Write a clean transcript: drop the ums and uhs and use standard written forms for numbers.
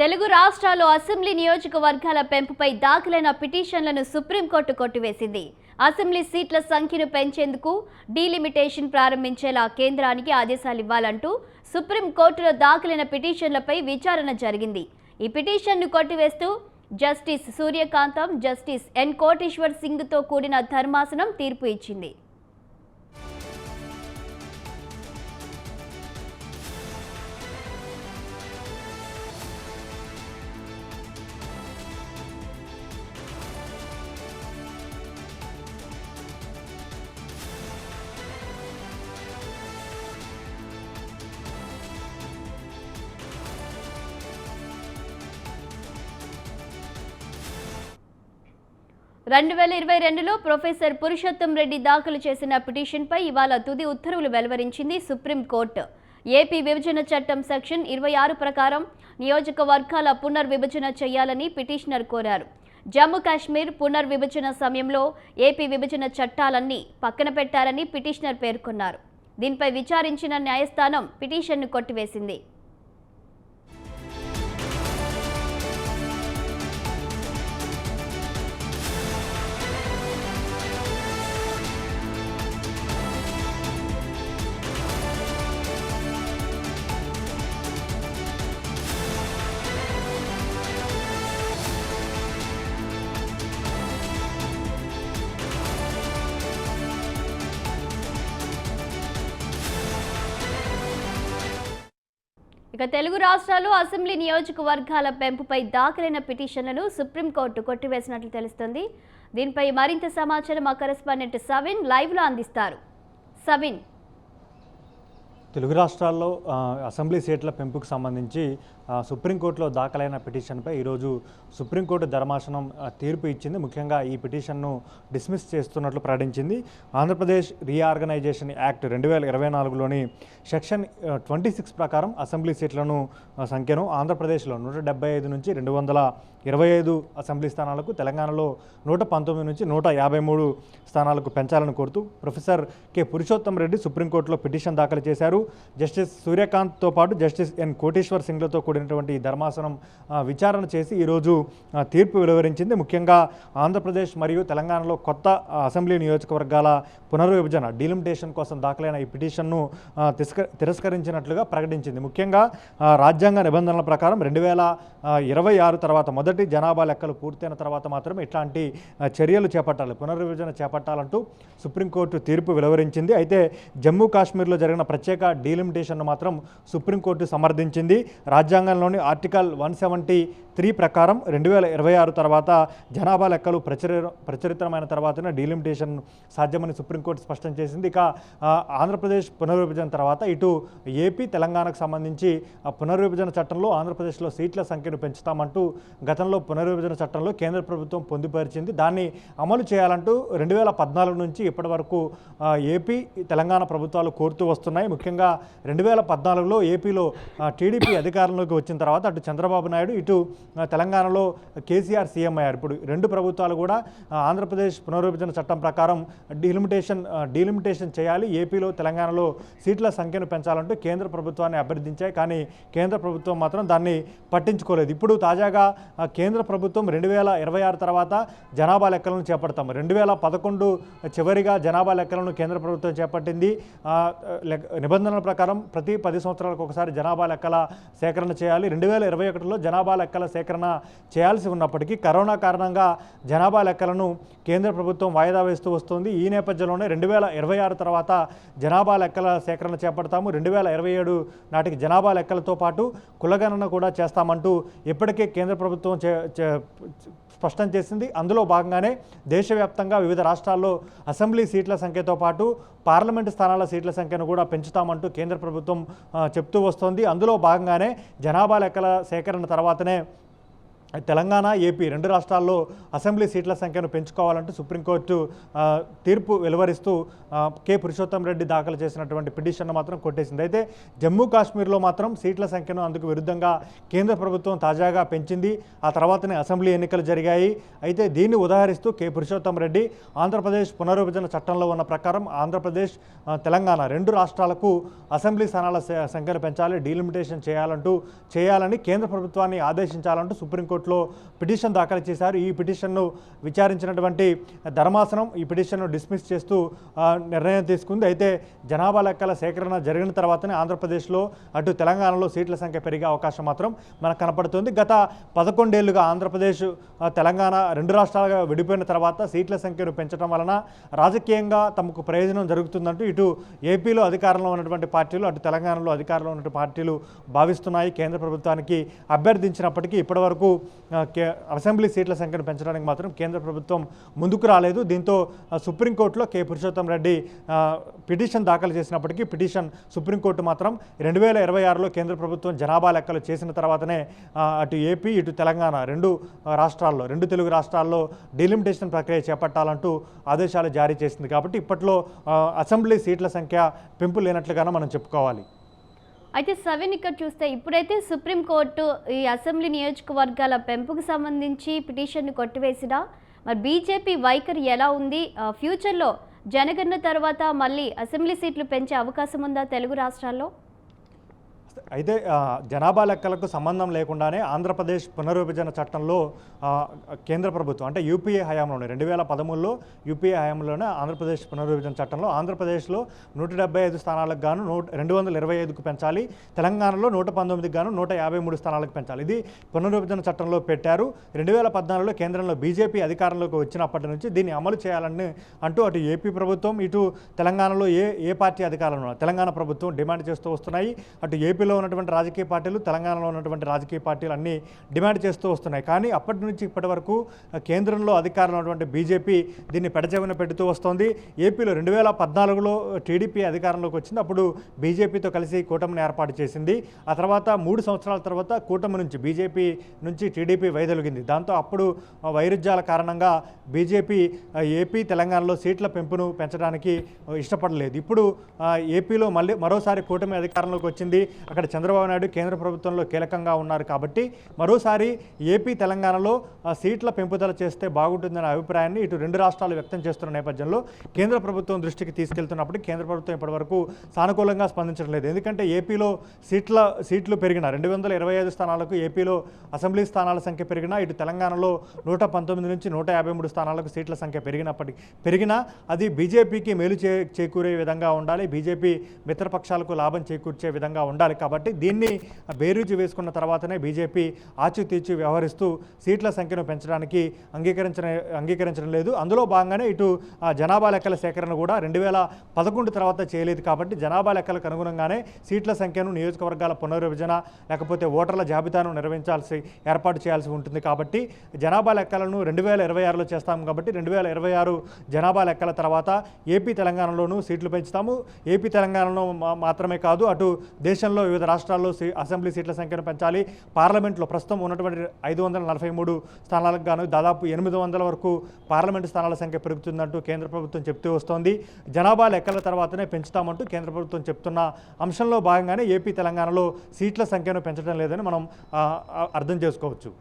తెలుగు రాష్ట్రాల్లో అసెంబ్లీ నియోజకవర్గాల పెంపుపై దాఖలైన పిటిషన్లను సుప్రీంకోర్టు కొట్టివేసింది. అసెంబ్లీ సీట్ల సంఖ్యను పెంచేందుకు డీలిమిటేషన్ ప్రారంభించేలా కేంద్రానికి ఆదేశాలివ్వాలంటూ సుప్రీంకోర్టులో దాఖలైన పిటిషన్లపై విచారణ జరిగింది. ఈ పిటిషన్ను కొట్టివేస్తూ జస్టిస్ సూర్యకాంతం, జస్టిస్ ఎన్ కోటేశ్వర్ సింగ్తో కూడిన ధర్మాసనం తీర్పు ఇచ్చింది. రెండు 2022లో ప్రొఫెసర్ పురుషోత్తం రెడ్డి దాఖలు చేసిన పిటిషన్పై ఇవాళ తుది ఉత్తర్వులు వెలువరించింది సుప్రీంకోర్టు. ఏపీ విభజన చట్టం సెక్షన్ 26 ప్రకారం నియోజకవర్గాల పునర్విభజన చేయాలని పిటిషనర్ కోరారు. జమ్మూ కాశ్మీర్ పునర్విభజన సమయంలో ఏపీ విభజన చట్టాలన్నీ పక్కన పెట్టారని పిటిషనర్ పేర్కొన్నారు. దీనిపై విచారించిన న్యాయస్థానం పిటిషన్ను కొట్టివేసింది. ఇక తెలుగు రాష్ట్రాలు అసెంబ్లీ నియోజకవర్గాల పెంపుపై దాఖలైన పిటిషన్లను సుప్రీంకోర్టు కొట్టివేసినట్లు తెలుస్తోంది. దీనిపై మరింత సమాచారం మా కరెస్పాండెంట్ సవిన్ లైవ్లో అందిస్తారు. సవిన్, తెలుగు రాష్ట్రాల్లో అసెంబ్లీ సీట్ల పెంపుకు సంబంధించి సుప్రీంకోర్టులో దాఖలైన పిటిషన్పై ఈరోజు సుప్రీంకోర్టు ధర్మాసనం తీర్పు ఇచ్చింది. ముఖ్యంగా ఈ పిటిషన్ను డిస్మిస్ చేస్తున్నట్లు ప్రకటించింది. ఆంధ్రప్రదేశ్ రీఆర్గనైజేషన్ యాక్ట్ 2024లోని సెక్షన్ 26 ప్రకారం అసెంబ్లీ సీట్లను సంఖ్యను ఆంధ్రప్రదేశ్లో 175 నుంచి 225 అసెంబ్లీ స్థానాలకు, తెలంగాణలో 119 నుంచి 153 స్థానాలకు పెంచాలని కోరుతూ ప్రొఫెసర్ కె పురుషోత్తం రెడ్డి సుప్రీంకోర్టులో పిటిషన్ దాఖలు చేశారు. జస్టిస్ సూర్యకాంత్తో పాటు జస్టిస్ ఎన్ కోటేశ్వర్ సింగ్లతో కూడినటువంటి ధర్మాసనం విచారణ చేసి ఈరోజు తీర్పు వెలువరించింది. ముఖ్యంగా ఆంధ్రప్రదేశ్ మరియు తెలంగాణలో కొత్త అసెంబ్లీ నియోజకవర్గాల పునర్విభజన డీలిమిటేషన్ కోసం దాఖలైన ఈ పిటిషన్ను తిరస్కరించినట్లుగా ప్రకటించింది. ముఖ్యంగా రాజ్యాంగ నిబంధనల ప్రకారం 2026 తర్వాత మొదటి జనాభా లెక్కలు పూర్తయిన తర్వాత మాత్రమే ఇట్లాంటి చర్యలు చేపట్టాలి, పునర్విభజన చేపట్టాలంటూ సుప్రీంకోర్టు తీర్పు వెలువరించింది. అయితే జమ్మూ కాశ్మీర్లో జరిగిన ప్రత్యేక డీలిమిటేషన్ను మాత్రం సుప్రీంకోర్టు సమర్థించింది. రాజ్యాంగంలోని ఆర్టికల్ 173 ప్రకారం 2026 తర్వాత జనాభా లెక్కలు ప్రచురితమైన తర్వాతనే డీలిమిటేషన్ సాధ్యమని సుప్రీంకోర్టు స్పష్టం చేసింది. ఇక ఆంధ్రప్రదేశ్ పునర్విభజన తర్వాత ఇటు ఏపీ, తెలంగాణకు సంబంధించి పునర్విభజన చట్టంలో ఆంధ్రప్రదేశ్లో సీట్ల సంఖ్యను పెంచుతామంటూ గతంలో పునర్విభజన చట్టంలో కేంద్ర ప్రభుత్వం పొందుపరిచింది. దాన్ని అమలు చేయాలంటూ 2014 నుంచి ఇప్పటి వరకు ఏపీ, తెలంగాణ ప్రభుత్వాలు కోరుతూ వస్తున్నాయి. ముఖ్యంగా 2014లో ఏపీలో టీడీపీ అధికారంలోకి వచ్చిన తర్వాత అటు చంద్రబాబు నాయుడు, ఇటు తెలంగాణలో కేసీఆర్ సీఎం అయ్యారు. ఇప్పుడు రెండు ప్రభుత్వాలు కూడా ఆంధ్రప్రదేశ్ పునర్విభజన చట్టం ప్రకారం డీలిమిటేషన్ చేయాలి, ఏపీలో తెలంగాణలో సీట్ల సంఖ్యను పెంచాలంటూ కేంద్ర ప్రభుత్వాన్ని అభ్యర్థించాయి. కానీ కేంద్ర ప్రభుత్వం మాత్రం దాన్ని పట్టించుకోలేదు. ఇప్పుడు తాజాగా కేంద్ర ప్రభుత్వం 2026 తర్వాత జనాభా లెక్కలను చేపడతాం, 2011 చివరిగా జనాభా లెక్కలను కేంద్ర ప్రభుత్వం చేపట్టింది. నిబంధనల ప్రకారం ప్రతి 10 సంవత్సరాలకు ఒకసారి జనాభా లెక్కల సేకరణ చేయాలి. 2021లో జనాభా లెక్కల సేకరణ చేయాల్సి ఉన్నప్పటికీ కరోనా కారణంగా జనాభా లెక్కలను కేంద్ర ప్రభుత్వం వాయిదా వేస్తూ వస్తుంది. ఈ నేపథ్యంలోనే 2026 తర్వాత జనాభా లెక్కల సేకరణ చేపడతాము, 2027 నాటికి జనాభా లెక్కలతో పాటు కులగణన కూడా చేస్తామంటూ ఇప్పటికే కేంద్ర ప్రభుత్వం స్పష్టం చేసింది. అందులో భాగంగానే దేశవ్యాప్తంగా వివిధ రాష్ట్రాల్లో అసెంబ్లీ సీట్ల సంఖ్యతో పాటు పార్లమెంటు స్థానాల సీట్ల సంఖ్యను కూడా పెంచుతామంటూ కేంద్ర ప్రభుత్వం చెప్తూ వస్తోంది. అందులో భాగంగానే జనాభా లెక్కల సేకరణ తర్వాతనే తెలంగాణ ఏపీ రెండు రాష్ట్రాల్లో అసెంబ్లీ సీట్ల సంఖ్యను పెంచుకోవాలంటూ సుప్రీంకోర్టు తీర్పు వెలువరిస్తూ కె పురుషోత్తం రెడ్డి దాఖలు చేసినటువంటి పిటిషన్ను మాత్రం కొట్టేసింది. అయితే జమ్మూ కాశ్మీర్లో మాత్రం సీట్ల సంఖ్యను అందుకు విరుద్ధంగా కేంద్ర ప్రభుత్వం తాజాగా పెంచింది. ఆ తర్వాతనే అసెంబ్లీ ఎన్నికలు జరిగాయి. అయితే దీన్ని ఉదాహరిస్తూ కె పురుషోత్తం రెడ్డి ఆంధ్రప్రదేశ్ పునర్విభజన చట్టంలో ఉన్న ప్రకారం ఆంధ్రప్రదేశ్ తెలంగాణ రెండు రాష్ట్రాలకు అసెంబ్లీ స్థానాల సంఖ్యను పెంచాలి, డీలిమిటేషన్ చేయాలని కేంద్ర ప్రభుత్వాన్ని ఆదేశించాలంటూ సుప్రీంకోర్టులో పిటిషన్ దాఖలు చేశారు. ఈ పిటిషన్ను విచారించినటువంటి ధర్మాసనం ఈ పిటిషన్ను డిస్మిస్ చేస్తూ నిర్ణయం తీసుకుంది. అయితే జనాభా లెక్కల సేకరణ జరిగిన తర్వాతనే ఆంధ్రప్రదేశ్లో అటు తెలంగాణలో సీట్ల సంఖ్య పెరిగే అవకాశం మాత్రం మనకు కనపడుతుంది. గత 11 ఏళ్లుగా ఆంధ్రప్రదేశ్ తెలంగాణ రెండు రాష్ట్రాలుగా విడిపోయిన తర్వాత సీట్ల సంఖ్యను పెంచడం వలన రాజకీయంగా తమకు ప్రయోజనం జరుగుతుందంటూ ఇటు ఏపీలో అధికారంలో ఉన్నటువంటి పార్టీలు అటు తెలంగాణలో అధికారంలో ఉన్నటువంటి పార్టీలు భావిస్తున్నాయి. కేంద్ర ప్రభుత్వానికి అభ్యర్థించినప్పటికీ ఇప్పటివరకు అసెంబ్లీ సీట్ల సంఖ్యను పెంచడానికి మాత్రం కేంద్ర ప్రభుత్వం ముందుకు రాలేదు. దీంతో సుప్రీంకోర్టులో కె పురుషోత్తం రెడ్డి పిటిషన్ దాఖలు చేసినప్పటికీ పిటిషన్ సుప్రీంకోర్టు మాత్రం 2026లో కేంద్ర ప్రభుత్వం జనాభా లెక్కలు చేసిన తర్వాతనే అటు ఏపీ ఇటు తెలంగాణ రెండు తెలుగు రాష్ట్రాల్లో డీలిమిటేషన్ ప్రక్రియ చేపట్టాలంటూ ఆదేశాలు జారీ చేసింది. కాబట్టి ఇప్పట్లో అసెంబ్లీ సీట్ల సంఖ్య పెంపు లేనట్లుగానే మనం చెప్పుకోవాలి. అయితే సవిన్ ఇక్కడ చూస్తే ఇప్పుడైతే సుప్రీంకోర్టు ఈ అసెంబ్లీ నియోజకవర్గాల పెంపుకు సంబంధించి పిటిషన్ను కొట్టివేసినా మరి బీజేపీ వైఖరి ఎలా ఉంది? ఫ్యూచర్లో జనగణన తర్వాత మళ్ళీ అసెంబ్లీ సీట్లు పెంచే అవకాశం ఉందా తెలుగు రాష్ట్రాల్లో? అయితే జనాభా లెక్కలకు సంబంధం లేకుండానే ఆంధ్రప్రదేశ్ పునర్విభజన చట్టంలో కేంద్ర ప్రభుత్వం అంటే యూపీఏ హయాంలోనే 2013లో యూపీఏ హయాంలోనే ఆంధ్రప్రదేశ్ పునర్విభజన చట్టంలో ఆంధ్రప్రదేశ్లో 175 స్థానాలకు గాను 225కు పెంచాలి, తెలంగాణలో 119కి గాను 153 స్థానాలకు పెంచాలి. ఇది పునర్విభజన చట్టంలో పెట్టారు. 2014లో కేంద్రంలో బీజేపీ అధికారంలోకి వచ్చినప్పటి నుంచి దీన్ని అమలు చేయాలని అంటూ అటు ఏపీ ప్రభుత్వం ఇటు తెలంగాణలో ఏ పార్టీ అధికారంలో తెలంగాణ ప్రభుత్వం డిమాండ్ చేస్తూ వస్తున్నాయి. అటు ఏపీలో ఉన్నటువంటి రాజకీయ పార్టీలు తెలంగాణలో ఉన్నటువంటి రాజకీయ పార్టీలు అన్నీ డిమాండ్ చేస్తూ వస్తున్నాయి. కానీ అప్పటి నుంచి ఇప్పటి వరకు కేంద్రంలో అధికారంలో ఉన్నటువంటి బీజేపీ దీన్ని పెడచెవిన పెడుతూ వస్తోంది. ఏపీలో 2014లో టీడీపీ అధికారంలోకి వచ్చింది. అప్పుడు బీజేపీతో కలిసి కూటమిని ఏర్పాటు చేసింది. ఆ తర్వాత 3 సంవత్సరాల తర్వాత కూటమి నుంచి బీజేపీ నుంచి టీడీపీ వైదొలిగింది. దాంతో అప్పుడు వైరుధ్యాల కారణంగా బీజేపీ ఏపీ తెలంగాణలో సీట్ల పెంపును పెంచడానికి ఇష్టపడలేదు. ఇప్పుడు ఏపీలో మరోసారి కూటమి అధికారంలోకి వచ్చింది. అక్కడ చంద్రబాబు నాయుడు కేంద్ర ప్రభుత్వంలో కీలకంగా ఉన్నారు. కాబట్టి మరోసారి ఏపీ తెలంగాణలో సీట్ల పెంపుదల చేస్తే బాగుంటుందనే అభిప్రాయాన్ని ఇటు రెండు రాష్ట్రాలు వ్యక్తం చేస్తున్న నేపథ్యంలో కేంద్ర ప్రభుత్వం దృష్టికి తీసుకెళ్తున్నప్పుడు కేంద్ర ప్రభుత్వం ఇప్పటివరకు సానుకూలంగా స్పందించడం లేదు. ఎందుకంటే ఏపీలో సీట్లు పెరిగిన 225 స్థానాలకు ఏపీలో అసెంబ్లీ స్థానాల సంఖ్య పెరిగినా ఇటు తెలంగాణలో 119 నుంచి 153 స్థానాలకు సీట్ల సంఖ్య పెరిగినా అది బీజేపీకి మేలు చేకూరే విధంగా ఉండాలి, బీజేపీ మిత్రపక్షాలకు లాభం చేకూర్చే విధంగా ఉండాలి. కాబట్టి దీన్ని బేరీజు వేసుకున్న తర్వాతనే బీజేపీ ఆచితూచి వ్యవహరిస్తూ సీట్ల సంఖ్యను పెంచడానికి అంగీకరించడం లేదు. అందులో భాగంగానే ఇటు జనాభా లెక్కల సేకరణ కూడా 2011 తర్వాత చేయలేదు. కాబట్టి జనాభా లెక్కలకు అనుగుణంగానే సీట్ల సంఖ్యను నియోజకవర్గాల పునర్విభజన లేకపోతే ఓటర్ల జాబితాను ఏర్పాటు చేయాల్సి ఉంటుంది. కాబట్టి జనాభా లెక్కలను 2026లో చేస్తాము. కాబట్టి 2026 జనాభా లెక్కల తర్వాత ఏపీ తెలంగాణలోనూ సీట్లు పెంచుతాము. ఏపీ తెలంగాణలో మాత్రమే కాదు అటు దేశంలో వివిధ రాష్ట్రాల్లో అసెంబ్లీ సీట్ల సంఖ్యను పెంచాలి. పార్లమెంట్లో ప్రస్తుతం ఉన్నటువంటి 543 స్థానాలకు గాను దాదాపు 800 వరకు పార్లమెంటు స్థానాల సంఖ్య పెరుగుతుందంటూ కేంద్ర ప్రభుత్వం చెప్తూ వస్తోంది. జనాభా లెక్కల తర్వాతనే పెంచుతామంటూ కేంద్ర ప్రభుత్వం చెప్తున్న అంశంలో భాగంగానే ఏపీ తెలంగాణలో సీట్ల సంఖ్యను పెంచడం లేదని మనం అర్థం చేసుకోవచ్చు.